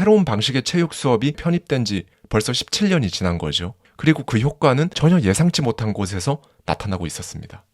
새로운 방식의 체육 수업이 편입된 지 벌써 17년이 지난 거죠. 그리고 그 효과는 전혀 예상치 못한 곳에서 나타나고 있었습니다.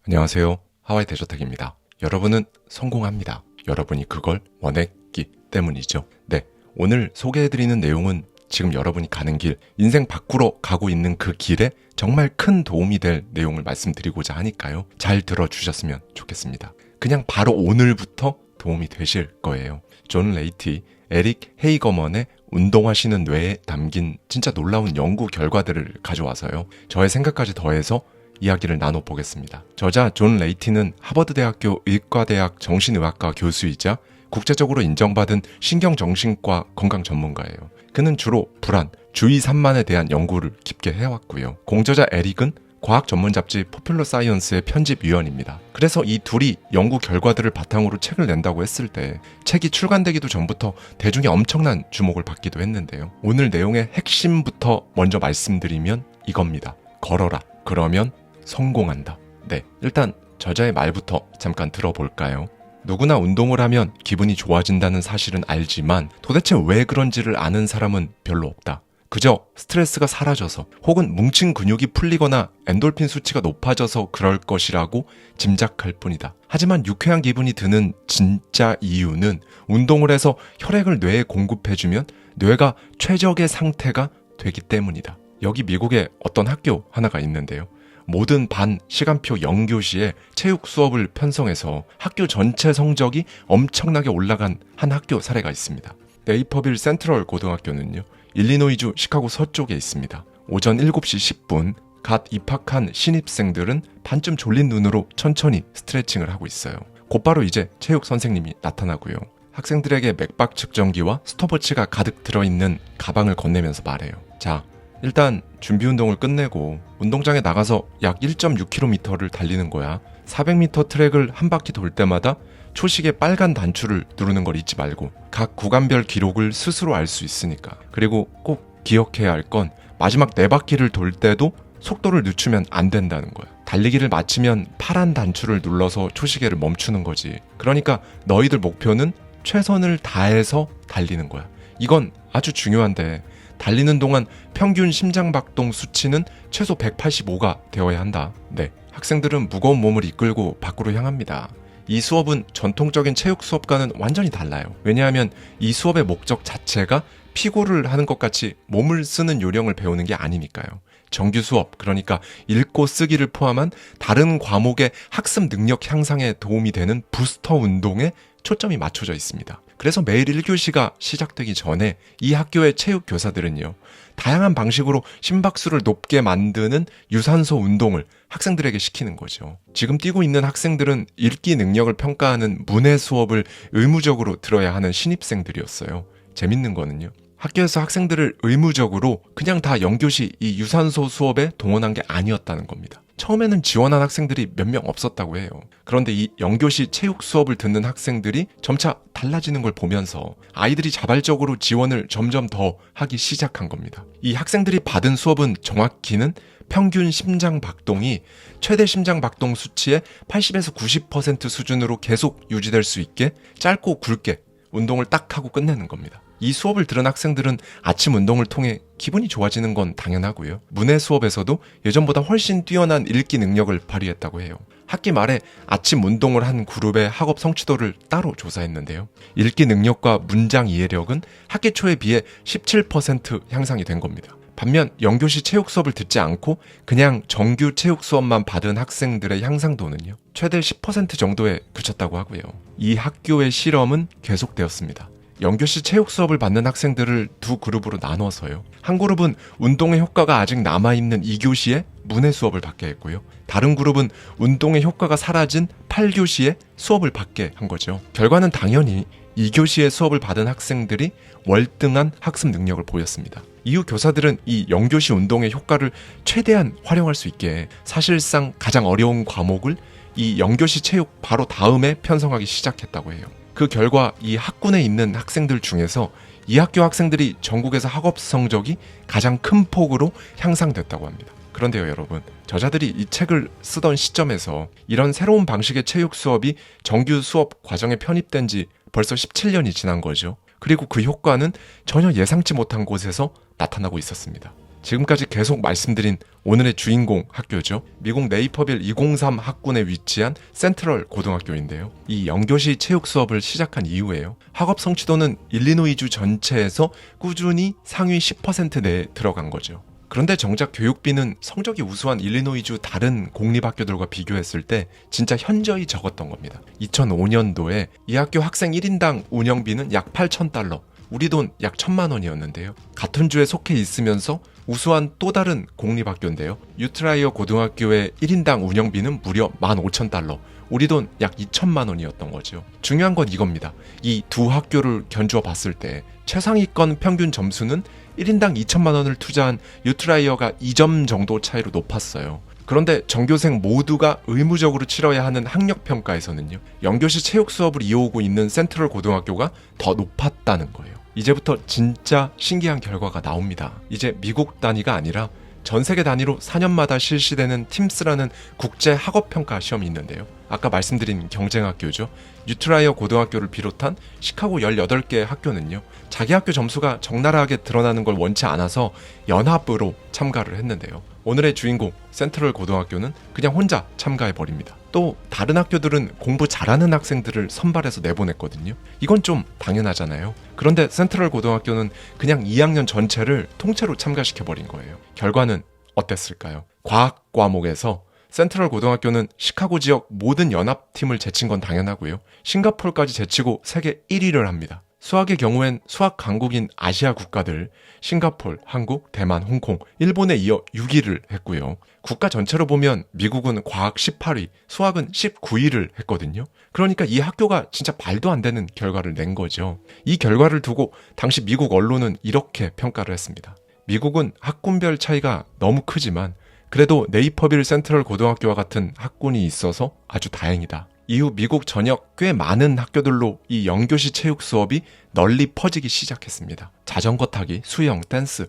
안녕하세요. 하와이 대저택입니다. 여러분은 성공합니다. 여러분이 그걸 원했기 때문이죠. 네, 오늘 소개해드리는 내용은 지금 여러분이 가는 길, 인생 밖으로 가고 있는 그 길에 정말 큰 도움이 될 내용을 말씀드리고자 하니까요. 잘 들어주셨으면 좋겠습니다. 그냥 바로 오늘부터 도움이 되실 거예요. 존 레이티, 에릭 헤이거먼의 운동하시는 뇌에 담긴 진짜 놀라운 연구 결과들을 가져와서요. 저의 생각까지 더해서 이야기를 나눠보겠습니다. 저자 존 레이티는 하버드대학교 의과대학 정신의학과 교수이자 국제적으로 인정받은 신경정신과 건강 전문가예요. 그는 주로 불안, 주의 산만에 대한 연구를 깊게 해왔고요. 공저자 에릭은 과학 전문 잡지 포퓰러 사이언스의 편집위원입니다. 그래서 이 둘이 연구 결과들을 바탕으로 책을 낸다고 했을 때 책이 출간되기도 전부터 대중의 엄청난 주목을 받기도 했는데요. 오늘 내용의 핵심부터 먼저 말씀드리면 이겁니다. 걸어라. 그러면 성공한다. 네, 일단 저자의 말부터 잠깐 들어볼까요? 누구나 운동을 하면 기분이 좋아진다는 사실은 알지만 도대체 왜 그런지를 아는 사람은 별로 없다. 그저 스트레스가 사라져서 혹은 뭉친 근육이 풀리거나 엔돌핀 수치가 높아져서 그럴 것이라고 짐작할 뿐이다. 하지만 유쾌한 기분이 드는 진짜 이유는 운동을 해서 혈액을 뇌에 공급해주면 뇌가 최적의 상태가 되기 때문이다. 여기 미국에 어떤 학교 하나가 있는데요. 모든 반 시간표 0교시에 체육 수업을 편성해서 학교 전체 성적이 엄청나게 올라간 한 학교 사례가 있습니다. 네이퍼빌 센트럴 고등학교는요. 일리노이주 시카고 서쪽에 있습니다. 오전 7시 10분 갓 입학한 신입생들은 반쯤 졸린 눈으로 천천히 스트레칭을 하고 있어요. 곧바로 이제 체육 선생님이 나타나고요. 학생들에게 맥박 측정기와 스톱워치가 가득 들어있는 가방을 건네면서 말해요. 자, 일단 준비 운동을 끝내고 운동장에 나가서 약 1.6km를 달리는 거야. 400m 트랙을 한 바퀴 돌 때마다 초식의 빨간 단추를 누르는 걸 잊지 말고 각 구간별 기록을 스스로 알 수 있으니까. 그리고 꼭 기억해야 할 건 마지막 4바퀴를 돌 때도 속도를 늦추면 안 된다는 거야. 달리기를 마치면 파란 단추를 눌러서 초시계를 멈추는 거지. 그러니까 너희들 목표는 최선을 다해서 달리는 거야. 이건 아주 중요한데 달리는 동안 평균 심장박동 수치는 최소 185가 되어야 한다. 네, 학생들은 무거운 몸을 이끌고 밖으로 향합니다. 이 수업은 전통적인 체육 수업과는 완전히 달라요. 왜냐하면 이 수업의 목적 자체가 피고를 하는 것 같이 몸을 쓰는 요령을 배우는 게 아니니까요. 정규 수업, 그러니까 읽고 쓰기를 포함한 다른 과목의 학습 능력 향상에 도움이 되는 부스터 운동에 초점이 맞춰져 있습니다. 그래서 매일 1교시가 시작되기 전에 이 학교의 체육 교사들은요. 다양한 방식으로 심박수를 높게 만드는 유산소 운동을 학생들에게 시키는 거죠. 지금 뛰고 있는 학생들은 읽기 능력을 평가하는 문해 수업을 의무적으로 들어야 하는 신입생들이었어요. 재밌는 거는요. 학교에서 학생들을 의무적으로 그냥 다 0교시 이 유산소 수업에 동원한 게 아니었다는 겁니다. 처음에는 지원한 학생들이 몇 명 없었다고 해요. 그런데 이 0교시 체육 수업을 듣는 학생들이 점차 달라지는 걸 보면서 아이들이 자발적으로 지원을 점점 더 하기 시작한 겁니다. 이 학생들이 받은 수업은 정확히는 평균 심장 박동이 최대 심장 박동 수치의 80에서 90% 수준으로 계속 유지될 수 있게 짧고 굵게 운동을 딱 하고 끝내는 겁니다. 이 수업을 들은 학생들은 아침 운동을 통해 기분이 좋아지는 건 당연하고요. 문해 수업에서도 예전보다 훨씬 뛰어난 읽기 능력을 발휘했다고 해요. 학기 말에 아침 운동을 한 그룹의 학업 성취도를 따로 조사했는데요. 읽기 능력과 문장 이해력은 학기 초에 비해 17% 향상이 된 겁니다. 반면 0교시 체육 수업을 듣지 않고 그냥 정규 체육 수업만 받은 학생들의 향상도는요. 최대 10% 정도에 그쳤다고 하고요. 이 학교의 실험은 계속되었습니다. 0교시 체육 수업을 받는 학생들을 두 그룹으로 나눠서요. 한 그룹은 운동의 효과가 아직 남아있는 2교시에 문해 수업을 받게 했고요. 다른 그룹은 운동의 효과가 사라진 8교시에 수업을 받게 한 거죠. 결과는 당연히 2교시에 수업을 받은 학생들이 월등한 학습 능력을 보였습니다. 이후 교사들은 이 0교시 운동의 효과를 최대한 활용할 수 있게 사실상 가장 어려운 과목을 이 0교시 체육 바로 다음에 편성하기 시작했다고 해요. 그 결과 이 학군에 있는 학생들 중에서 이 학교 학생들이 전국에서 학업 성적이 가장 큰 폭으로 향상됐다고 합니다. 그런데요, 여러분, 저자들이 이 책을 쓰던 시점에서 이런 새로운 방식의 체육 수업이 정규 수업 과정에 편입된 지 벌써 17년이 지난 거죠. 그리고 그 효과는 전혀 예상치 못한 곳에서 나타나고 있었습니다. 지금까지 계속 말씀드린 오늘의 주인공 학교죠. 미국 네이퍼빌 203 학군에 위치한 센트럴 고등학교인데요. 이 영교시 체육 수업을 시작한 이후에요. 학업 성취도는 일리노이주 전체에서 꾸준히 상위 10% 내에 들어간 거죠. 그런데 정작 교육비는 성적이 우수한 일리노이주 다른 공립학교들과 비교했을 때 진짜 현저히 적었던 겁니다. 2005년도에 이 학교 학생 1인당 운영비는 약 $8,000, 우리 돈 약 1,000만 원이었는데요. 같은 주에 속해 있으면서 우수한 또 다른 공립학교인데요. 유트라이어 고등학교의 1인당 운영비는 무려 $15,000, 우리 돈 약 2천만 원이었던 거죠. 중요한 건 이겁니다. 이 두 학교를 견주어 봤을 때 최상위권 평균 점수는 1인당 2천만 원을 투자한 유트라이어가 2점 정도 차이로 높았어요. 그런데 전교생 모두가 의무적으로 치러야 하는 학력평가에서는요, 영교시 체육 수업을 이어오고 있는 센트럴 고등학교가 더 높았다는 거예요. 이제부터 진짜 신기한 결과가 나옵니다. 이제 미국 단위가 아니라 전 세계 단위로 4년마다 실시되는 팀스라는 국제 학업평가 시험이 있는데요. 아까 말씀드린 경쟁학교죠. 유트라이어 고등학교를 비롯한 시카고 18개 학교는요, 자기 학교 점수가 적나라하게 드러나는 걸 원치 않아서 연합으로 참가를 했는데요. 오늘의 주인공 센트럴 고등학교는 그냥 혼자 참가해버립니다. 또 다른 학교들은 공부 잘하는 학생들을 선발해서 내보냈거든요. 이건 좀 당연하잖아요. 그런데 센트럴 고등학교는 그냥 2학년 전체를 통째로 참가시켜버린 거예요. 결과는 어땠을까요? 과학 과목에서 센트럴 고등학교는 시카고 지역 모든 연합팀을 제친 건 당연하고요. 싱가포르까지 제치고 세계 1위를 합니다. 수학의 경우엔 수학 강국인 아시아 국가들 싱가포르, 한국, 대만, 홍콩, 일본에 이어 6위를 했고요. 국가 전체로 보면 미국은 과학 18위, 수학은 19위를 했거든요. 그러니까 이 학교가 진짜 말도 안 되는 결과를 낸 거죠. 이 결과를 두고 당시 미국 언론은 이렇게 평가를 했습니다. 미국은 학군별 차이가 너무 크지만 그래도 네이퍼빌 센트럴 고등학교와 같은 학군이 있어서 아주 다행이다. 이후 미국 전역 꽤 많은 학교들로 이 영교시 체육 수업이 널리 퍼지기 시작했습니다. 자전거 타기, 수영, 댄스,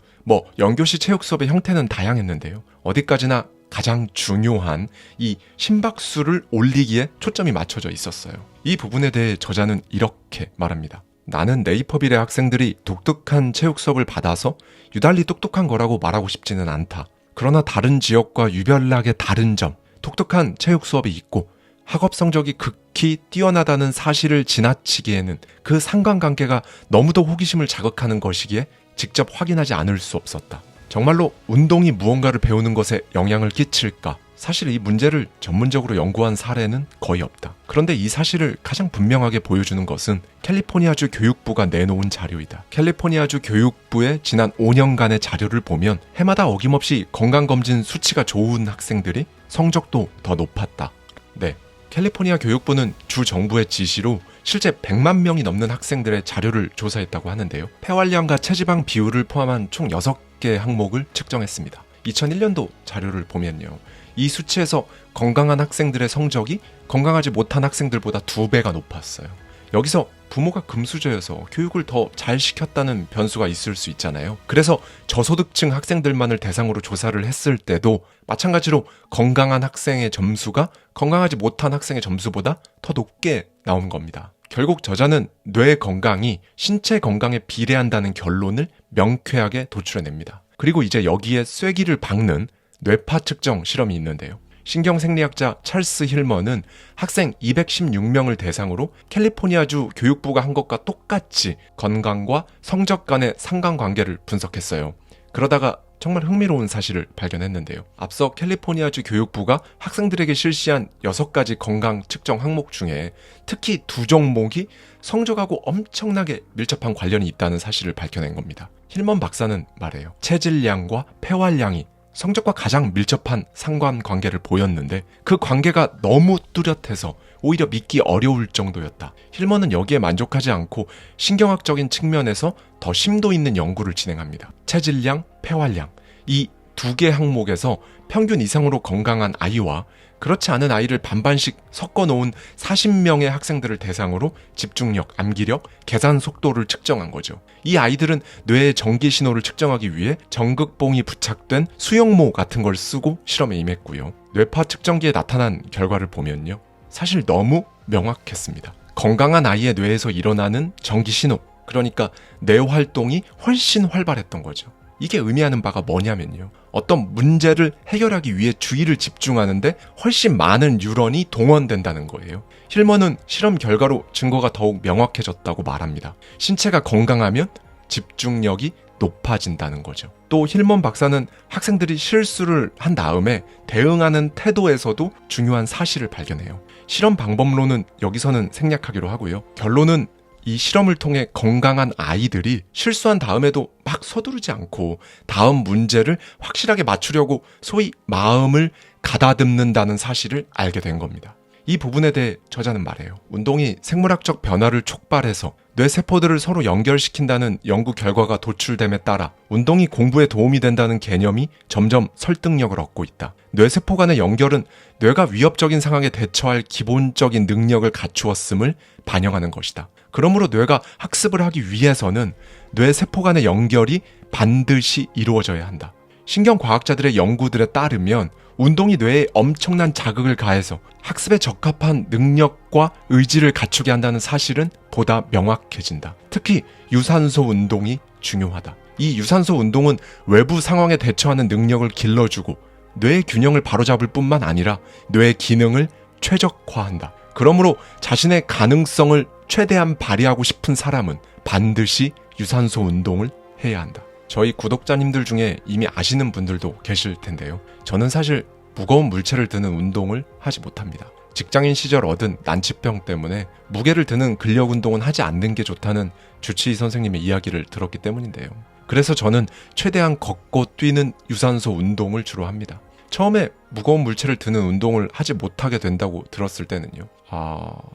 영교시 체육 수업의 형태는 다양했는데요. 어디까지나 가장 중요한 이 심박수를 올리기에 초점이 맞춰져 있었어요. 이 부분에 대해 저자는 이렇게 말합니다. 나는 네이퍼빌의 학생들이 독특한 체육 수업을 받아서 유달리 똑똑한 거라고 말하고 싶지는 않다. 그러나 다른 지역과 유별나게 다른 점, 독특한 체육 수업이 있고 학업 성적이 극히 뛰어나다는 사실을 지나치기에는 그 상관관계가 너무도 호기심을 자극하는 것이기에 직접 확인하지 않을 수 없었다. 정말로 운동이 무언가를 배우는 것에 영향을 끼칠까? 사실 이 문제를 전문적으로 연구한 사례는 거의 없다. 그런데 이 사실을 가장 분명하게 보여주는 것은 캘리포니아주 교육부가 내놓은 자료이다. 캘리포니아주 교육부의 지난 5년간의 자료를 보면 해마다 어김없이 건강검진 수치가 좋은 학생들이 성적도 더 높았다. 네, 캘리포니아 교육부는 주 정부의 지시로 실제 100만 명이 넘는 학생들의 자료를 조사했다고 하는데요. 폐활량과 체지방 비율을 포함한 총 6개 항목을 측정했습니다. 2001년도 자료를 보면요. 이 수치에서 건강한 학생들의 성적이 건강하지 못한 학생들보다 2배가 높았어요. 여기서 부모가 금수저여서 교육을 더 잘 시켰다는 변수가 있을 수 있잖아요. 그래서 저소득층 학생들만을 대상으로 조사를 했을 때도 마찬가지로 건강한 학생의 점수가 건강하지 못한 학생의 점수보다 더 높게 나온 겁니다. 결국 저자는 뇌 건강이 신체 건강에 비례한다는 결론을 명쾌하게 도출해냅니다. 그리고 이제 여기에 쐐기를 박는 뇌파 측정 실험이 있는데요. 신경생리학자 찰스 힐먼은 학생 216명을 대상으로 캘리포니아주 교육부가 한 것과 똑같이 건강과 성적 간의 상관관계를 분석했어요. 그러다가 정말 흥미로운 사실을 발견했는데요. 앞서 캘리포니아주 교육부가 학생들에게 실시한 6가지 건강 측정 항목 중에 특히 2종목이 성적하고 엄청나게 밀접한 관련이 있다는 사실을 밝혀낸 겁니다. 힐먼 박사는 말해요. 체질량과 폐활량이 성적과 가장 밀접한 상관관계를 보였는데 그 관계가 너무 뚜렷해서 오히려 믿기 어려울 정도였다. 힐먼은 여기에 만족하지 않고 신경학적인 측면에서 더 심도 있는 연구를 진행합니다. 체질량, 폐활량 이 2개 항목에서 평균 이상으로 건강한 아이와 그렇지 않은 아이를 반반씩 섞어놓은 40명의 학생들을 대상으로 집중력, 암기력, 계산 속도를 측정한 거죠. 이 아이들은 뇌의 전기 신호를 측정하기 위해 전극봉이 부착된 수용모 같은 걸 쓰고 실험에 임했고요. 뇌파 측정기에 나타난 결과를 보면요. 사실 너무 명확했습니다. 건강한 아이의 뇌에서 일어나는 전기 신호, 그러니까 뇌 활동이 훨씬 활발했던 거죠. 이게 의미하는 바가 뭐냐면요. 어떤 문제를 해결하기 위해 주의를 집중하는데 훨씬 많은 뉴런이 동원된다는 거예요. 힐먼은 실험 결과로 증거가 더욱 명확해졌다고 말합니다. 신체가 건강하면 집중력이 높아진다는 거죠. 또 힐먼 박사는 학생들이 실수를 한 다음에 대응하는 태도에서도 중요한 사실을 발견해요. 실험 방법론은 여기서는 생략하기로 하고요. 결론은 이 실험을 통해 건강한 아이들이 실수한 다음에도 막 서두르지 않고 다음 문제를 확실하게 맞추려고 소위 마음을 가다듬는다는 사실을 알게 된 겁니다. 이 부분에 대해 저자는 말해요. 운동이 생물학적 변화를 촉발해서 뇌세포들을 서로 연결시킨다는 연구 결과가 도출됨에 따라 운동이 공부에 도움이 된다는 개념이 점점 설득력을 얻고 있다. 뇌세포 간의 연결은 뇌가 위협적인 상황에 대처할 기본적인 능력을 갖추었음을 반영하는 것이다. 그러므로 뇌가 학습을 하기 위해서는 뇌세포 간의 연결이 반드시 이루어져야 한다. 신경과학자들의 연구들에 따르면 운동이 뇌에 엄청난 자극을 가해서 학습에 적합한 능력과 의지를 갖추게 한다는 사실은 보다 명확해진다. 특히 유산소 운동이 중요하다. 이 유산소 운동은 외부 상황에 대처하는 능력을 길러주고 뇌의 균형을 바로잡을 뿐만 아니라 뇌의 기능을 최적화한다. 그러므로 자신의 가능성을 최대한 발휘하고 싶은 사람은 반드시 유산소 운동을 해야 한다. 저희 구독자님들 중에 이미 아시는 분들도 계실 텐데요. 저는 사실 무거운 물체를 드는 운동을 하지 못합니다. 직장인 시절 얻은 난치병 때문에 무게를 드는 근력 운동은 하지 않는 게 좋다는 주치의 선생님의 이야기를 들었기 때문인데요. 그래서 저는 최대한 걷고 뛰는 유산소 운동을 주로 합니다. 처음에 무거운 물체를 드는 운동을 하지 못하게 된다고 들었을 때는요.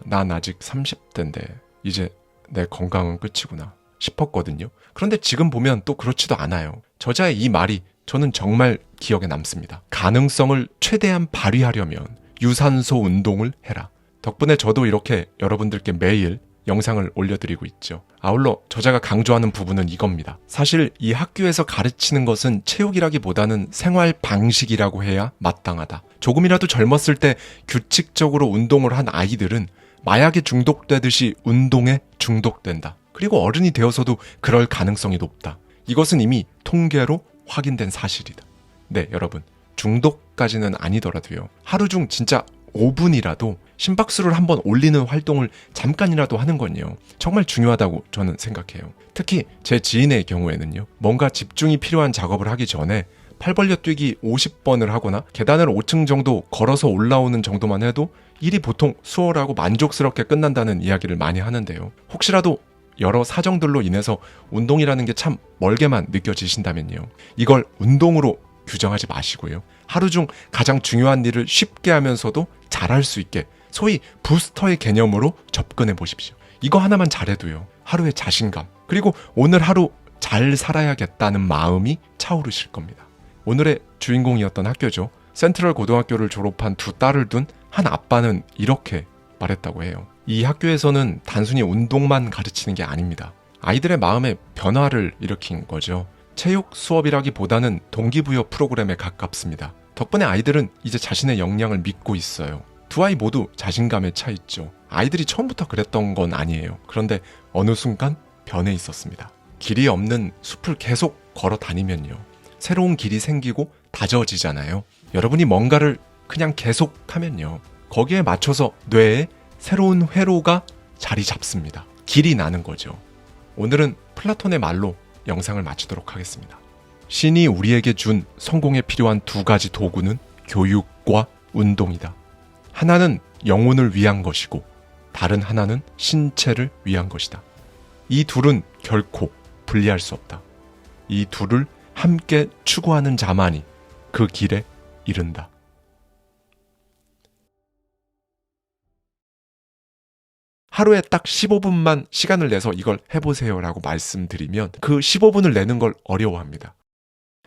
난 아직 30대인데 이제 내 건강은 끝이구나 싶었거든요. 그런데 지금 보면 또 그렇지도 않아요. 저자의 이 말이 저는 정말 기억에 남습니다. 가능성을 최대한 발휘하려면 유산소 운동을 해라. 덕분에 저도 이렇게 여러분들께 매일 영상을 올려드리고 있죠. 아울러 저자가 강조하는 부분은 이겁니다. 사실 이 학교에서 가르치는 것은 체육이라기보다는 생활 방식이라고 해야 마땅하다. 조금이라도 젊었을 때 규칙적으로 운동을 한 아이들은 마약에 중독되듯이 운동에 중독된다. 그리고 어른이 되어서도 그럴 가능성이 높다. 이것은 이미 통계로 확인된 사실이다. 네, 여러분. 중독까지는 아니더라도요. 하루 중 진짜 5분이라도 심박수를 한번 올리는 활동을 잠깐이라도 하는 건요. 정말 중요하다고 저는 생각해요. 특히 제 지인의 경우에는요. 뭔가 집중이 필요한 작업을 하기 전에 팔 벌려 뛰기 50번을 하거나 계단을 5층 정도 걸어서 올라오는 정도만 해도 일이 보통 수월하고 만족스럽게 끝난다는 이야기를 많이 하는데요. 혹시라도 여러 사정들로 인해서 운동이라는 게 참 멀게만 느껴지신다면요. 이걸 운동으로 규정하지 마시고요. 하루 중 가장 중요한 일을 쉽게 하면서도 잘할 수 있게 소위 부스터의 개념으로 접근해 보십시오. 이거 하나만 잘해도요. 하루의 자신감 그리고 오늘 하루 잘 살아야겠다는 마음이 차오르실 겁니다. 오늘의 주인공이었던 학교죠. 센트럴 고등학교를 졸업한 두 딸을 둔 한 아빠는 이렇게 말했다고 해요. 이 학교에서는 단순히 운동만 가르치는 게 아닙니다. 아이들의 마음에 변화를 일으킨 거죠. 체육 수업이라기보다는 동기부여 프로그램에 가깝습니다. 덕분에 아이들은 이제 자신의 역량을 믿고 있어요. 두 아이 모두 자신감에 차 있죠. 아이들이 처음부터 그랬던 건 아니에요. 그런데 어느 순간 변해 있었습니다. 길이 없는 숲을 계속 걸어 다니면요. 새로운 길이 생기고 다져지잖아요. 여러분이 뭔가를 그냥 계속 하면요. 거기에 맞춰서 뇌에 새로운 회로가 자리 잡습니다. 길이 나는 거죠. 오늘은 플라톤의 말로 영상을 마치도록 하겠습니다. 신이 우리에게 준 성공에 필요한 두 가지 도구는 교육과 운동이다. 하나는 영혼을 위한 것이고 다른 하나는 신체를 위한 것이다. 이 둘은 결코 분리할 수 없다. 이 둘을 함께 추구하는 자만이 그 길에 이른다. 하루에 딱 15분만 시간을 내서 이걸 해보세요 라고 말씀드리면 그 15분을 내는 걸 어려워합니다.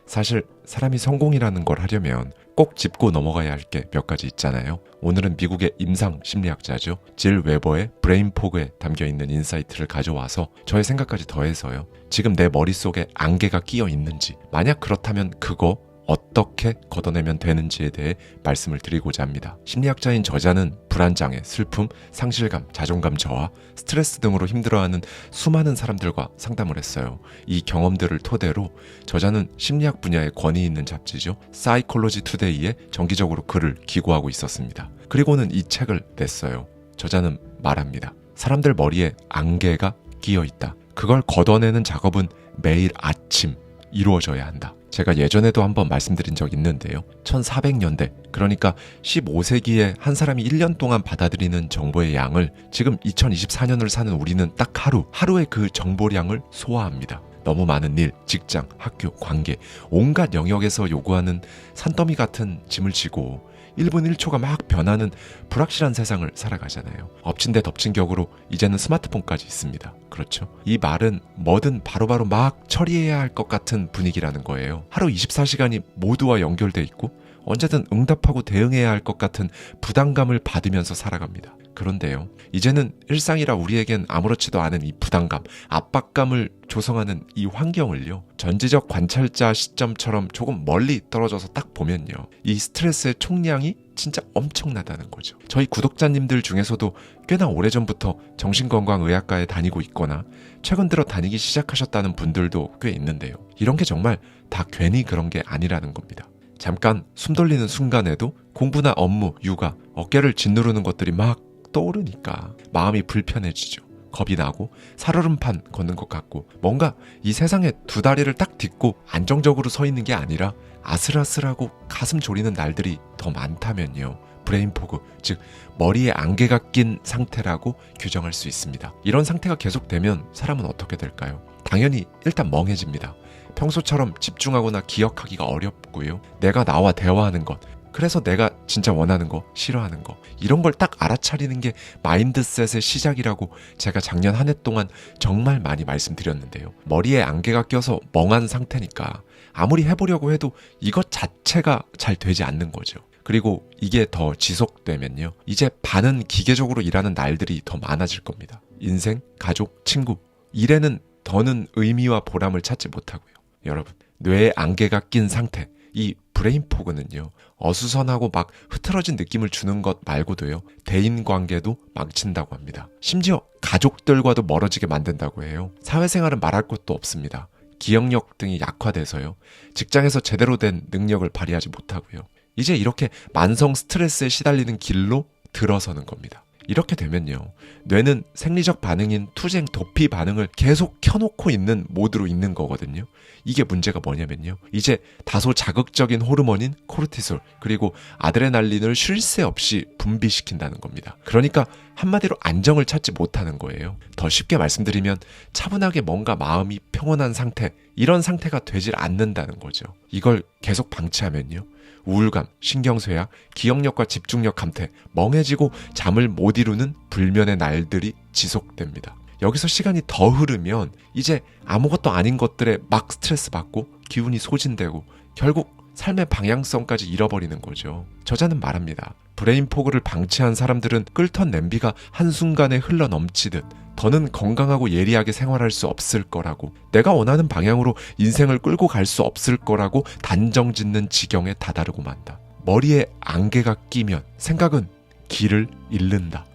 사실 사람이 성공이라는 걸 하려면 꼭 짚고 넘어가야 할 게 몇 가지 있잖아요. 오늘은 미국의 임상 심리학자죠. 질 웨버의 브레인 포그에 담겨있는 인사이트를 가져와서 저의 생각까지 더해서요. 지금 내 머릿속에 안개가 끼어 있는지, 만약 그렇다면 그거 어떻게 걷어내면 되는지에 대해 말씀을 드리고자 합니다. 심리학자인 저자는 불안장애, 슬픔, 상실감, 자존감 저하, 스트레스 등으로 힘들어하는 수많은 사람들과 상담을 했어요. 이 경험들을 토대로 저자는 심리학 분야의 권위 있는 잡지죠. 사이콜로지 투데이에 정기적으로 글을 기고하고 있었습니다. 그리고는 이 책을 냈어요. 저자는 말합니다. 사람들 머리에 안개가 끼어 있다. 그걸 걷어내는 작업은 매일 아침 이루어져야 한다. 제가 예전에도 한번 말씀드린 적 있는데요. 1400년대, 그러니까 15세기에 한 사람이 1년 동안 받아들이는 정보의 양을 지금 2024년을 사는 우리는 딱 하루에 그 정보량을 소화합니다. 너무 많은 일, 직장, 학교, 관계, 온갖 영역에서 요구하는 산더미 같은 짐을 지고 1분 1초가 막 변하는 불확실한 세상을 살아가잖아요. 엎친 데 덮친 격으로 이제는 스마트폰까지 있습니다. 그렇죠? 이 말은 뭐든 바로바로 막 처리해야 할 것 같은 분위기라는 거예요. 하루 24시간이 모두와 연결돼 있고 언제든 응답하고 대응해야 할 것 같은 부담감을 받으면서 살아갑니다. 그런데요, 이제는 일상이라 우리에겐 아무렇지도 않은 이 부담감, 압박감을 조성하는 이 환경을요, 전지적 관찰자 시점처럼 조금 멀리 떨어져서 딱 보면요, 이 스트레스의 총량이 진짜 엄청나다는 거죠. 저희 구독자님들 중에서도 꽤나 오래전부터 정신건강의학과에 다니고 있거나 최근 들어 다니기 시작하셨다는 분들도 꽤 있는데요, 이런 게 정말 다 괜히 그런 게 아니라는 겁니다. 잠깐 숨 돌리는 순간에도 공부나 업무, 육아, 어깨를 짓누르는 것들이 막 떠오르니까 마음이 불편해지죠. 겁이 나고 살얼음판 걷는 것 같고 뭔가 이 세상에 두 다리를 딱 딛고 안정적으로 서 있는 게 아니라 아슬아슬하고 가슴 졸이는 날들이 더 많다면요, 브레인포그, 즉 머리에 안개가 낀 상태라고 규정할 수 있습니다. 이런 상태가 계속되면 사람은 어떻게 될까요? 당연히 일단 멍해집니다. 평소처럼 집중하거나 기억하기가 어렵고요. 내가 나와 대화하는 것, 그래서 내가 진짜 원하는 거, 싫어하는 거, 이런 걸 딱 알아차리는 게 마인드셋의 시작이라고 제가 작년 한 해 동안 정말 많이 말씀드렸는데요. 머리에 안개가 껴서 멍한 상태니까 아무리 해보려고 해도 이것 자체가 잘 되지 않는 거죠. 그리고 이게 더 지속되면요, 이제 반은 기계적으로 일하는 날들이 더 많아질 겁니다. 인생, 가족, 친구, 일에는 더는 의미와 보람을 찾지 못하고요. 여러분, 뇌에 안개가 낀 상태, 이 브레인포그는요, 어수선하고 막 흐트러진 느낌을 주는 것 말고도요, 대인관계도 망친다고 합니다. 심지어 가족들과도 멀어지게 만든다고 해요. 사회생활은 말할 것도 없습니다. 기억력 등이 약화돼서요, 직장에서 제대로 된 능력을 발휘하지 못하고요, 이제 이렇게 만성 스트레스에 시달리는 길로 들어서는 겁니다. 이렇게 되면요, 뇌는 생리적 반응인 투쟁 도피 반응을 계속 켜놓고 있는 모드로 있는 거거든요. 이게 문제가 뭐냐면요, 이제 다소 자극적인 호르몬인 코르티솔 그리고 아드레날린을 쉴 새 없이 분비시킨다는 겁니다. 그러니까 한마디로 안정을 찾지 못하는 거예요. 더 쉽게 말씀드리면 차분하게 뭔가 마음이 평온한 상태, 이런 상태가 되질 않는다는 거죠. 이걸 계속 방치하면요, 우울감, 신경쇠약, 기억력과 집중력 감퇴, 멍해지고 잠을 못 이루는 불면의 날들이 지속됩니다. 여기서 시간이 더 흐르면 이제 아무것도 아닌 것들에 막 스트레스 받고 기운이 소진되고 결국 삶의 방향성까지 잃어버리는 거죠. 저자는 말합니다. 브레인포그를 방치한 사람들은 끓던 냄비가 한순간에 흘러 넘치듯 더는 건강하고 예리하게 생활할 수 없을 거라고, 내가 원하는 방향으로 인생을 끌고 갈 수 없을 거라고 단정짓는 지경에 다다르고 만다. 머리에 안개가 끼면 생각은 길을 잃는다.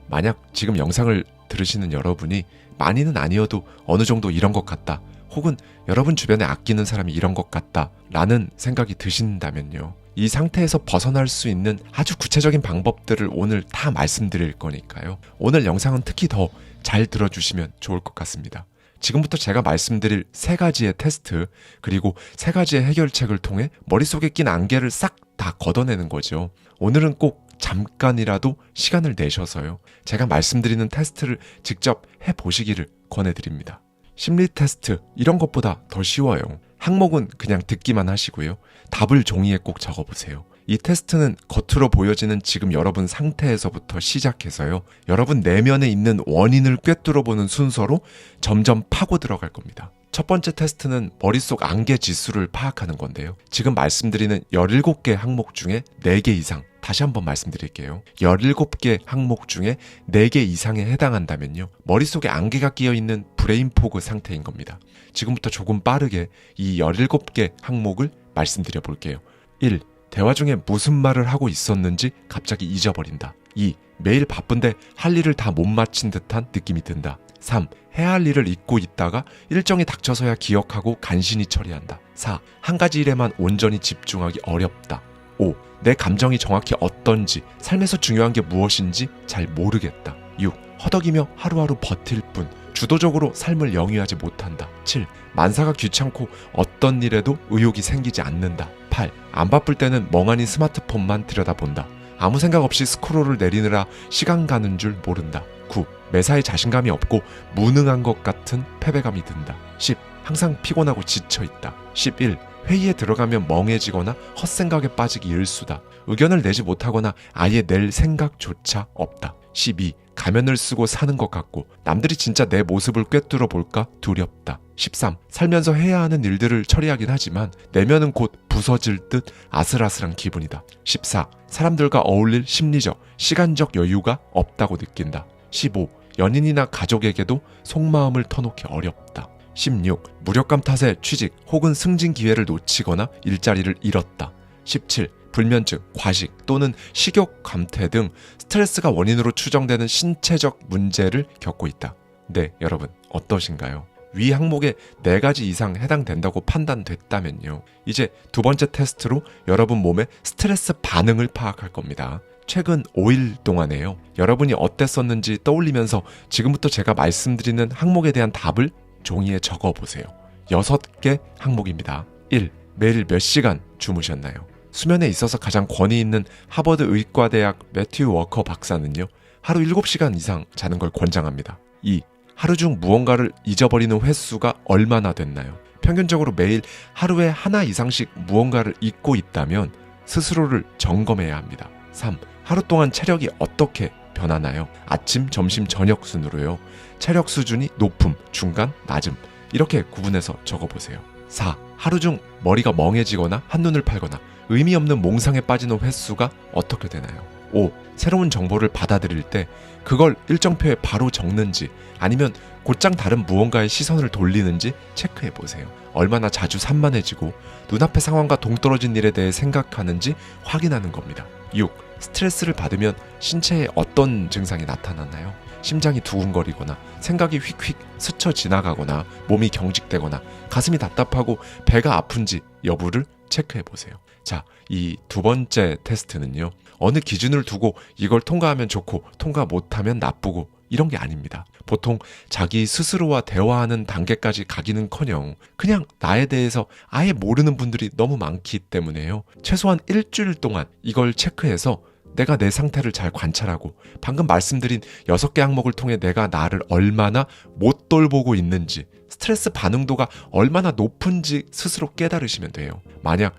만약 지금 영상을 들으시는 여러분이 많이는 아니어도 어느 정도 이런 것 같다, 혹은 여러분 주변에 아끼는 사람이 이런 것 같다 라는 생각이 드신다면요, 이 상태에서 벗어날 수 있는 아주 구체적인 방법들을 오늘 다 말씀드릴 거니까요, 오늘 영상은 특히 더 잘 들어주시면 좋을 것 같습니다. 지금부터 제가 말씀드릴 3가지의 테스트, 그리고 3가지의 해결책을 통해 머릿속에 낀 안개를 싹 다 걷어내는 거죠. 오늘은 꼭 잠깐이라도 시간을 내셔서요, 제가 말씀드리는 테스트를 직접 해보시기를 권해드립니다. 심리 테스트, 이런 것보다 더 쉬워요. 항목은 그냥 듣기만 하시고요, 답을 종이에 꼭 적어보세요. 이 테스트는 겉으로 보여지는 지금 여러분 상태에서부터 시작해서요, 여러분 내면에 있는 원인을 꿰뚫어보는 순서로 점점 파고 들어갈 겁니다. 첫 번째 테스트는 머릿속 안개 지수를 파악하는 건데요, 지금 말씀드리는 17개 항목 중에 4개 이상, 다시 한번 말씀드릴게요. 17개 항목 중에 4개 이상에 해당한다면요, 머릿속에 안개가 끼어있는 브레인포그 상태인 겁니다. 지금부터 조금 빠르게 이 17개 항목을 말씀드려 볼게요. 1. 대화 중에 무슨 말을 하고 있었는지 갑자기 잊어버린다. 2. 매일 바쁜데 할 일을 다 못 마친 듯한 느낌이 든다. 3. 해야 할 일을 잊고 있다가 일정이 닥쳐서야 기억하고 간신히 처리한다. 4. 한 가지 일에만 온전히 집중하기 어렵다. 5. 내 감정이 정확히 어떤지, 삶에서 중요한 게 무엇인지 잘 모르겠다. 6. 허덕이며 하루하루 버틸 뿐 주도적으로 삶을 영위하지 못한다. 7. 만사가 귀찮고 어떤 일에도 의욕이 생기지 않는다. 8. 안 바쁠 때는 멍하니 스마트폰만 들여다본다. 아무 생각 없이 스크롤을 내리느라 시간 가는 줄 모른다. 9. 매사에 자신감이 없고 무능한 것 같은 패배감이 든다. 10. 항상 피곤하고 지쳐있다. 11. 회의에 들어가면 멍해지거나 헛생각에 빠지기 일수다. 의견을 내지 못하거나 아예 낼 생각조차 없다. 12. 가면을 쓰고 사는 것 같고 남들이 진짜 내 모습을 꿰뚫어 볼까 두렵다. 13. 살면서 해야 하는 일들을 처리하긴 하지만 내면은 곧 부서질 듯 아슬아슬한 기분이다. 14. 사람들과 어울릴 심리적, 시간적 여유가 없다고 느낀다. 15. 연인이나 가족에게도 속마음을 터놓기 어렵다. 16. 무력감 탓에 취직 혹은 승진 기회를 놓치거나 일자리를 잃었다. 17. 불면증, 과식 또는 식욕 감퇴 등 스트레스가 원인으로 추정되는 신체적 문제를 겪고 있다. 네, 여러분 어떠신가요? 위 항목에 4가지 이상 해당된다고 판단됐다면요. 이제 두 번째 테스트로 여러분 몸의 스트레스 반응을 파악할 겁니다. 최근 5일 동안에요. 여러분이 어땠었는지 떠올리면서 지금부터 제가 말씀드리는 항목에 대한 답을 종이에 적어보세요. 6개 항목입니다. 1. 매일 몇 시간 주무셨나요? 수면에 있어서 가장 권위 있는 하버드 의과대학 매튜 워커 박사는요, 하루 7시간 이상 자는 걸 권장합니다. 2. 하루 중 무언가를 잊어버리는 횟수가 얼마나 됐나요? 평균적으로 매일 하루에 하나 이상씩 무언가를 잊고 있다면 스스로를 점검해야 합니다. 3. 하루 동안 체력이 어떻게 변하나요? 아침, 점심, 저녁 순으로요. 체력 수준이 높음, 중간, 낮음 이렇게 구분해서 적어보세요. 4. 하루 중 머리가 멍해지거나 한눈을 팔거나 의미 없는 몽상에 빠지는 횟수가 어떻게 되나요? 5. 새로운 정보를 받아들일 때 그걸 일정표에 바로 적는지 아니면 곧장 다른 무언가에 시선을 돌리는지 체크해보세요. 얼마나 자주 산만해지고 눈앞의 상황과 동떨어진 일에 대해 생각하는지 확인하는 겁니다. 6. 스트레스를 받으면 신체에 어떤 증상이 나타나나요? 심장이 두근거리거나 생각이 휙휙 스쳐 지나가거나 몸이 경직되거나 가슴이 답답하고 배가 아픈지 여부를 체크해보세요. 자, 이 두 번째 테스트는요. 어느 기준을 두고 이걸 통과하면 좋고 통과 못하면 나쁘고 이런 게 아닙니다. 보통 자기 스스로와 대화하는 단계까지 가기는커녕 그냥 나에 대해서 아예 모르는 분들이 너무 많기 때문에요. 최소한 일주일 동안 이걸 체크해서 내가 내 상태를 잘 관찰하고 방금 말씀드린 6개 항목을 통해 내가 나를 얼마나 못 돌보고 있는지 스트레스 반응도가 얼마나 높은지 스스로 깨달으시면 돼요. 만약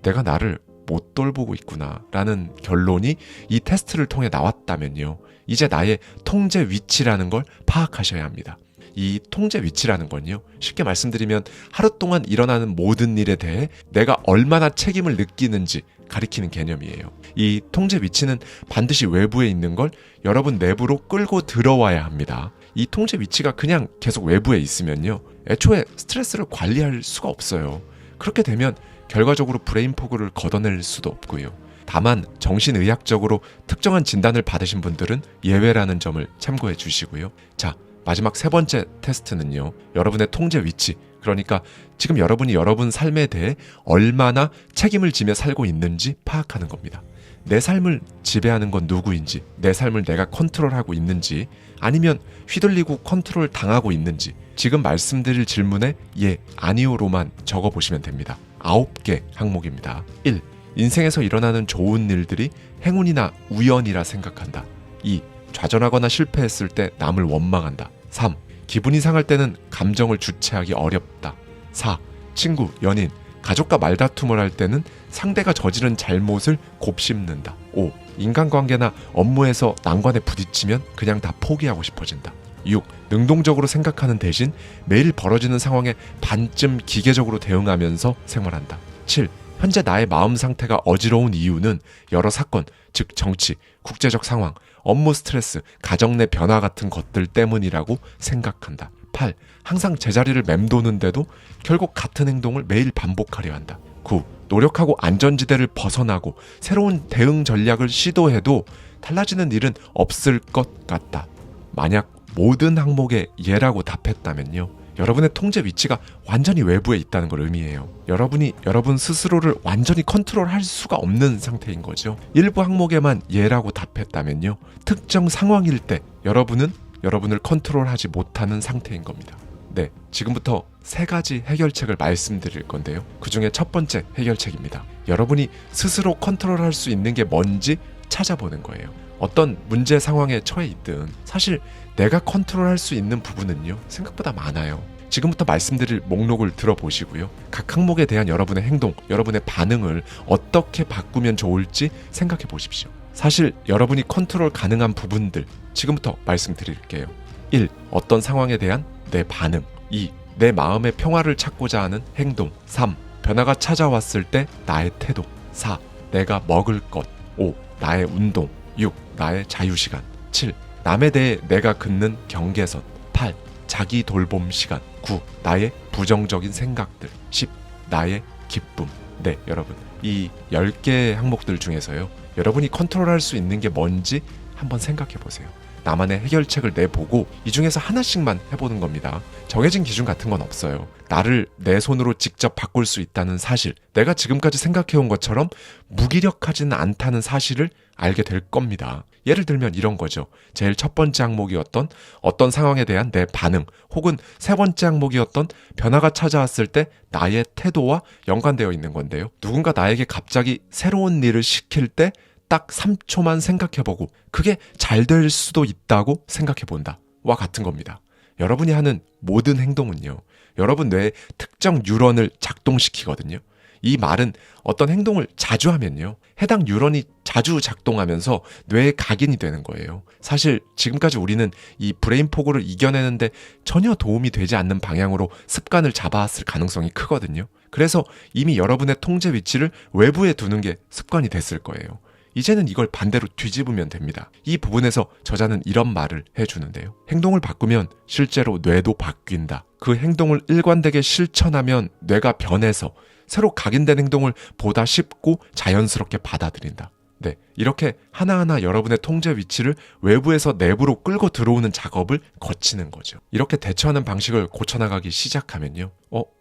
내가 나를 못 돌보고 있구나 라는 결론이 이 테스트를 통해 나왔다면요. 이제 나의 통제 위치라는 걸 파악하셔야 합니다. 이 통제 위치라는 건요. 쉽게 말씀드리면 하루 동안 일어나는 모든 일에 대해 내가 얼마나 책임을 느끼는지 가리키는 개념이에요. 이 통제 위치는 반드시 외부에 있는 걸 여러분 내부로 끌고 들어와야 합니다. 이 통제 위치가 그냥 계속 외부에 있으면요. 애초에 스트레스를 관리할 수가 없어요. 그렇게 되면 결과적으로 브레인 포그를 걷어낼 수도 없고요. 다만 정신의학적으로 특정한 진단을 받으신 분들은 예외라는 점을 참고해 주시고요. 자, 마지막 3번째 테스트는요. 여러분의 통제 위치, 그러니까 지금 여러분이 여러분 삶에 대해 얼마나 책임을 지며 살고 있는지 파악하는 겁니다. 내 삶을 지배하는 건 누구인지, 내 삶을 내가 컨트롤하고 있는지, 아니면 휘둘리고 컨트롤 당하고 있는지 지금 말씀드릴 질문에 예, 아니오로만 적어보시면 됩니다. 9개 항목입니다. 1. 인생에서 일어나는 좋은 일들이 행운이나 우연이라 생각한다. 2. 좌절하거나 실패했을 때 남을 원망한다. 3. 기분이 상할 때는 감정을 주체하기 어렵다. 4. 친구, 연인, 가족과 말다툼을 할 때는 상대가 저지른 잘못을 곱씹는다. 5. 인간관계나 업무에서 난관에 부딪히면 그냥 다 포기하고 싶어진다. 6. 능동적으로 생각하는 대신 매일 벌어지는 상황에 반쯤 기계적으로 대응하면서 생활한다. 7. 현재 나의 마음 상태가 어지러운 이유는 여러 사건, 즉 정치, 국제적 상황, 업무 스트레스, 가정 내 변화 같은 것들 때문이라고 생각한다. 8. 항상 제자리를 맴도는데도 결국 같은 행동을 매일 반복하려 한다. 9. 노력하고 안전지대를 벗어나고 새로운 대응 전략을 시도해도 달라지는 일은 없을 것 같다. 만약 모든 항목에 예라고 답했다면요, 여러분의 통제 위치가 완전히 외부에 있다는 걸 의미해요. 여러분이 여러분 스스로를 완전히 컨트롤할 수가 없는 상태인 거죠. 일부 항목에만 예라고 답했다면요, 특정 상황일 때 여러분은 여러분을 컨트롤하지 못하는 상태인 겁니다. 네, 지금부터 3가지 해결책을 말씀드릴 건데요. 그 중에 첫 번째 해결책입니다. 여러분이 스스로 컨트롤할 수 있는 게 뭔지 찾아보는 거예요. 어떤 문제 상황에 처해 있든 사실 내가 컨트롤할 수 있는 부분은요, 생각보다 많아요. 지금부터 말씀드릴 목록을 들어보시고요. 각 항목에 대한 여러분의 행동, 여러분의 반응을 어떻게 바꾸면 좋을지 생각해 보십시오. 사실 여러분이 컨트롤 가능한 부분들 지금부터 말씀드릴게요. 1. 어떤 상황에 대한 내 반응. 2. 내 마음의 평화를 찾고자 하는 행동. 3. 변화가 찾아왔을 때 나의 태도. 4. 내가 먹을 것. 5. 나의 운동. 6. 나의 자유시간. 7. 남에 대해 내가 긋는 경계선. 8. 자기 돌봄 시간. 9. 나의 부정적인 생각들. 10. 나의 기쁨. 네, 여러분, 이 10개의 항목들 중에서요, 여러분이 컨트롤할 수 있는 게 뭔지 한번 생각해 보세요. 나만의 해결책을 내보고 이 중에서 하나씩만 해보는 겁니다. 정해진 기준 같은 건 없어요. 나를 내 손으로 직접 바꿀 수 있다는 사실, 내가 지금까지 생각해온 것처럼 무기력하지는 않다는 사실을 알게 될 겁니다. 예를 들면 이런 거죠. 제일 첫 번째 항목이었던 어떤 상황에 대한 내 반응, 혹은 세 번째 항목이었던 변화가 찾아왔을 때 나의 태도와 연관되어 있는 건데요. 누군가 나에게 갑자기 새로운 일을 시킬 때 딱 3초만 생각해보고 그게 잘 될 수도 있다고 생각해본다 와 같은 겁니다. 여러분이 하는 모든 행동은요, 여러분 뇌의 특정 뉴런을 작동시키거든요. 이 말은 어떤 행동을 자주 하면요, 해당 뉴런이 자주 작동하면서 뇌에 각인이 되는 거예요. 사실 지금까지 우리는 이 브레인 포고를 이겨내는데 전혀 도움이 되지 않는 방향으로 습관을 잡아왔을 가능성이 크거든요. 그래서 이미 여러분의 통제 위치를 외부에 두는 게 습관이 됐을 거예요. 이제는 이걸 반대로 뒤집으면 됩니다. 이 부분에서 저자는 이런 말을 해주는데요. 행동을 바꾸면 실제로 뇌도 바뀐다. 그 행동을 일관되게 실천하면 뇌가 변해서 새로 각인된 행동을 보다 쉽고 자연스럽게 받아들인다. 네, 이렇게 하나하나 여러분의 통제 위치를 외부에서 내부로 끌고 들어오는 작업을 거치는 거죠. 이렇게 대처하는 방식을 고쳐나가기 시작하면요,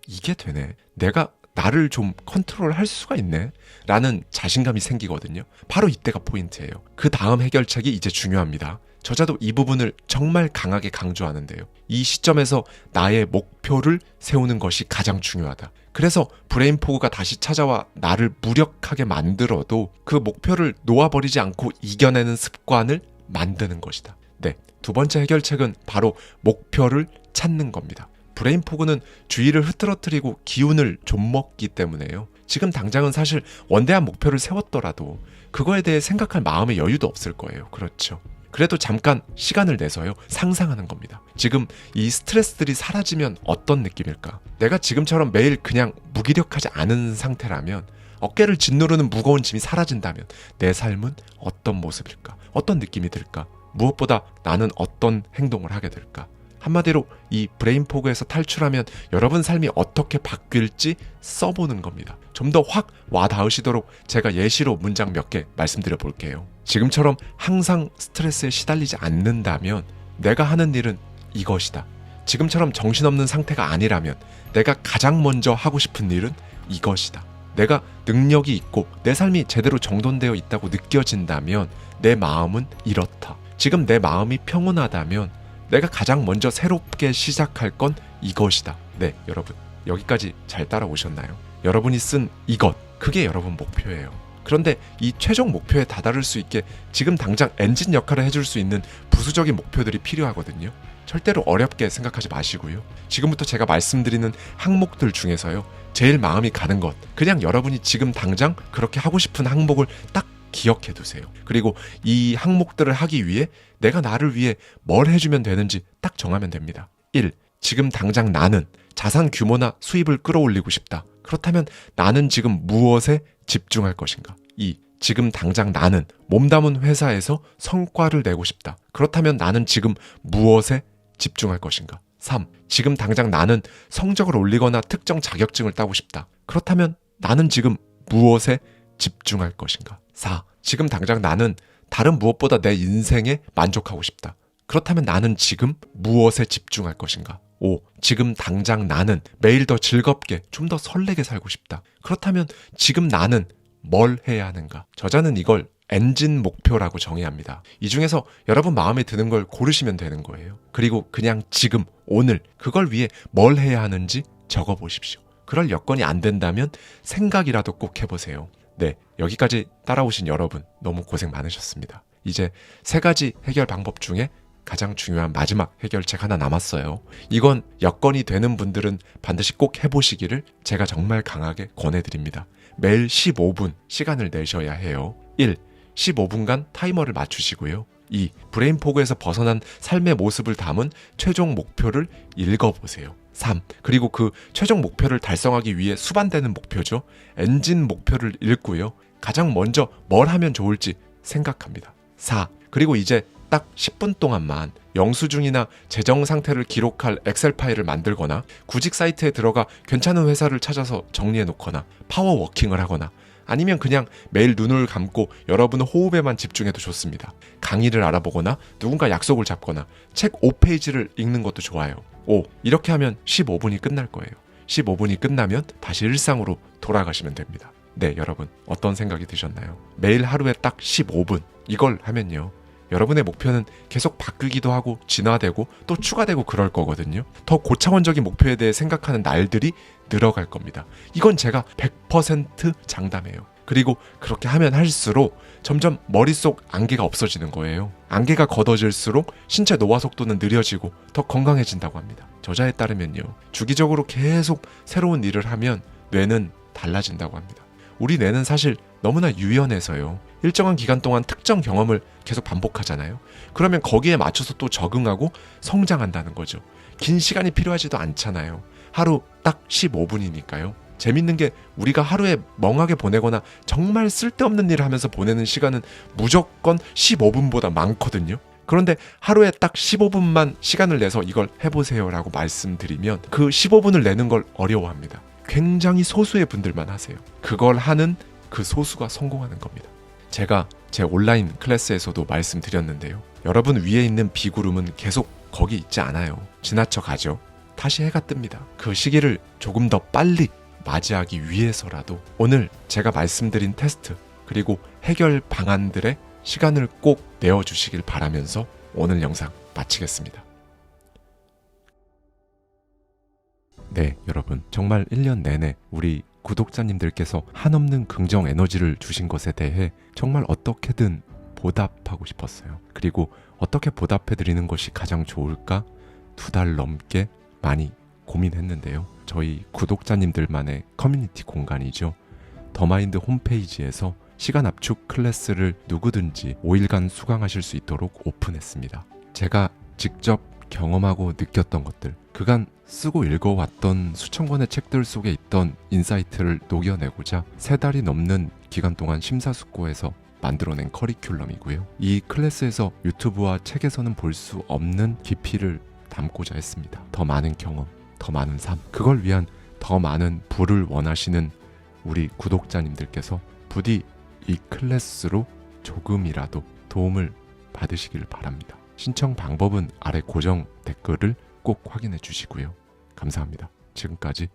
이게 되네. 내가 나를 좀 컨트롤할 수가 있네 라는 자신감이 생기거든요. 바로 이때가 포인트예요. 그 다음 해결책이 이제 중요합니다. 저자도 이 부분을 정말 강하게 강조하는데요. 이 시점에서 나의 목표를 세우는 것이 가장 중요하다. 그래서 브레인 포그가 다시 찾아와 나를 무력하게 만들어도 그 목표를 놓아버리지 않고 이겨내는 습관을 만드는 것이다. 네, 두 번째 해결책은 바로 목표를 찾는 겁니다. 브레인 포그는 주의를 흐트러뜨리고 기운을 좀먹기 때문에요. 지금 당장은 사실 원대한 목표를 세웠더라도 그거에 대해 생각할 마음의 여유도 없을 거예요. 그렇죠. 그래도 잠깐 시간을 내서요, 상상하는 겁니다. 지금 이 스트레스들이 사라지면 어떤 느낌일까? 내가 지금처럼 매일 그냥 무기력하지 않은 상태라면, 어깨를 짓누르는 무거운 짐이 사라진다면 내 삶은 어떤 모습일까? 어떤 느낌이 들까? 무엇보다 나는 어떤 행동을 하게 될까? 한마디로 이 브레인 포그에서 탈출하면 여러분 삶이 어떻게 바뀔지 써보는 겁니다. 좀 더 확 와닿으시도록 제가 예시로 문장 몇 개 말씀드려 볼게요. 지금처럼 항상 스트레스에 시달리지 않는다면 내가 하는 일은 이것이다. 지금처럼 정신없는 상태가 아니라면 내가 가장 먼저 하고 싶은 일은 이것이다. 내가 능력이 있고 내 삶이 제대로 정돈되어 있다고 느껴진다면 내 마음은 이렇다. 지금 내 마음이 평온하다면 내가 가장 먼저 새롭게 시작할 건 이것이다. 네, 여러분, 여기까지 잘 따라오셨나요? 여러분이 쓴 이것, 그게 여러분 목표예요. 그런데 이 최종 목표에 다다를 수 있게 지금 당장 엔진 역할을 해줄 수 있는 부수적인 목표들이 필요하거든요. 절대로 어렵게 생각하지 마시고요. 지금부터 제가 말씀드리는 항목들 중에서요, 제일 마음이 가는 것, 그냥 여러분이 지금 당장 그렇게 하고 싶은 항목을 딱 기억해 두세요. 그리고 이 항목들을 하기 위해 내가 나를 위해 뭘 해주면 되는지 딱 정하면 됩니다. 1. 지금 당장 나는 자산 규모나 수입을 끌어올리고 싶다. 그렇다면 나는 지금 무엇에 집중할 것인가? 2. 지금 당장 나는 몸담은 회사에서 성과를 내고 싶다. 그렇다면 나는 지금 무엇에 집중할 것인가? 3. 지금 당장 나는 성적을 올리거나 특정 자격증을 따고 싶다. 그렇다면 나는 지금 무엇에 집중할 것인가? 4. 지금 당장 나는 다른 무엇보다 내 인생에 만족하고 싶다. 그렇다면 나는 지금 무엇에 집중할 것인가? 5. 지금 당장 나는 매일 더 즐겁게 좀 더 설레게 살고 싶다. 그렇다면 지금 나는 뭘 해야 하는가? 저자는 이걸 엔진 목표라고 정의해야 합니다. 이 중에서 여러분 마음에 드는 걸 고르시면 되는 거예요. 그리고 그냥 지금 오늘 그걸 위해 뭘 해야 하는지 적어보십시오. 그럴 여건이 안 된다면 생각이라도 꼭 해보세요. 네, 여기까지 따라오신 여러분 너무 고생 많으셨습니다. 이제 3가지 해결 방법 중에 가장 중요한 마지막 해결책 하나 남았어요. 이건 여건이 되는 분들은 반드시 꼭 해보시기를 제가 정말 강하게 권해드립니다. 매일 15분 시간을 내셔야 해요. 1. 15분간 타이머를 맞추시고요. 2. 브레인포그에서 벗어난 삶의 모습을 담은 최종 목표를 읽어보세요. 3. 그리고 그 최종 목표를 달성하기 위해 수반되는 목표죠. 엔진 목표를 읽고요. 가장 먼저 뭘 하면 좋을지 생각합니다. 4. 그리고 이제 딱 10분 동안만 영수증이나 재정 상태를 기록할 엑셀 파일을 만들거나 구직 사이트에 들어가 괜찮은 회사를 찾아서 정리해 놓거나 파워워킹을 하거나 아니면 그냥 매일 눈을 감고 여러분의 호흡에만 집중해도 좋습니다. 강의를 알아보거나 누군가 약속을 잡거나 책 5페이지를 읽는 것도 좋아요. 5. 이렇게 하면 15분이 끝날 거예요. 15분이 끝나면 다시 일상으로 돌아가시면 됩니다. 네, 여러분 어떤 생각이 드셨나요? 매일 하루에 딱 15분 이걸 하면요. 여러분의 목표는 계속 바뀌기도 하고 진화되고 또 추가되고 그럴 거거든요. 더 고차원적인 목표에 대해 생각하는 날들이 늘어갈 겁니다. 이건 제가 100% 장담해요. 그리고 그렇게 하면 할수록 점점 머릿속 안개가 없어지는 거예요. 안개가 걷어질수록 신체 노화 속도는 느려지고 더 건강해진다고 합니다. 저자에 따르면요. 주기적으로 계속 새로운 일을 하면 뇌는 달라진다고 합니다. 우리 뇌는 사실 너무나 유연해서요. 일정한 기간 동안 특정 경험을 계속 반복하잖아요. 그러면 거기에 맞춰서 또 적응하고 성장한다는 거죠. 긴 시간이 필요하지도 않잖아요. 하루 딱 15분이니까요. 재밌는 게 우리가 하루에 멍하게 보내거나 정말 쓸데없는 일을 하면서 보내는 시간은 무조건 15분보다 많거든요. 그런데 하루에 딱 15분만 시간을 내서 이걸 해보세요라고 말씀드리면 그 15분을 내는 걸 어려워합니다. 굉장히 소수의 분들만 하세요. 그걸 하는 그 소수가 성공하는 겁니다. 제가 제 온라인 클래스에서도 말씀드렸는데요. 여러분 위에 있는 비구름은 계속 거기 있지 않아요. 지나쳐 가죠. 다시 해가 뜹니다. 그 시기를 조금 더 빨리 맞이하기 위해서라도 오늘 제가 말씀드린 테스트 그리고 해결 방안들의 시간을 꼭 내어주시길 바라면서 오늘 영상 마치겠습니다. 네, 여러분 정말 1년 내내 우리 구독자님들께서 한없는 긍정 에너지를 주신 것에 대해 정말 어떻게든 보답하고 싶었어요. 그리고 어떻게 보답해드리는 것이 가장 좋을까 2달 넘게 많이 고민했는데요. 저희 구독자님들만의 커뮤니티 공간이죠. 더마인드 홈페이지에서 시간 압축 클래스를 누구든지 5일간 수강하실 수 있도록 오픈했습니다. 제가 직접 경험하고 느꼈던 것들, 그간 쓰고 읽어왔던 수천 권의 책들 속에 있던 인사이트를 녹여내고자 3달이 넘는 기간 동안 심사숙고해서 만들어낸 커리큘럼이고요. 이 클래스에서 유튜브와 책에서는 볼 수 없는 깊이를 담고자 했습니다. 더 많은 경험, 더 많은 삶, 그걸 위한 더 많은 부를 원하시는 우리 구독자님들께서 부디 이 클래스로 조금이라도 도움을 받으시길 바랍니다. 신청 방법은 아래 고정 댓글을 꼭 확인해 주시고요. 감사합니다. 지금까지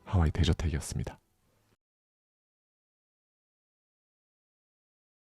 하와이 대저택이었습니다.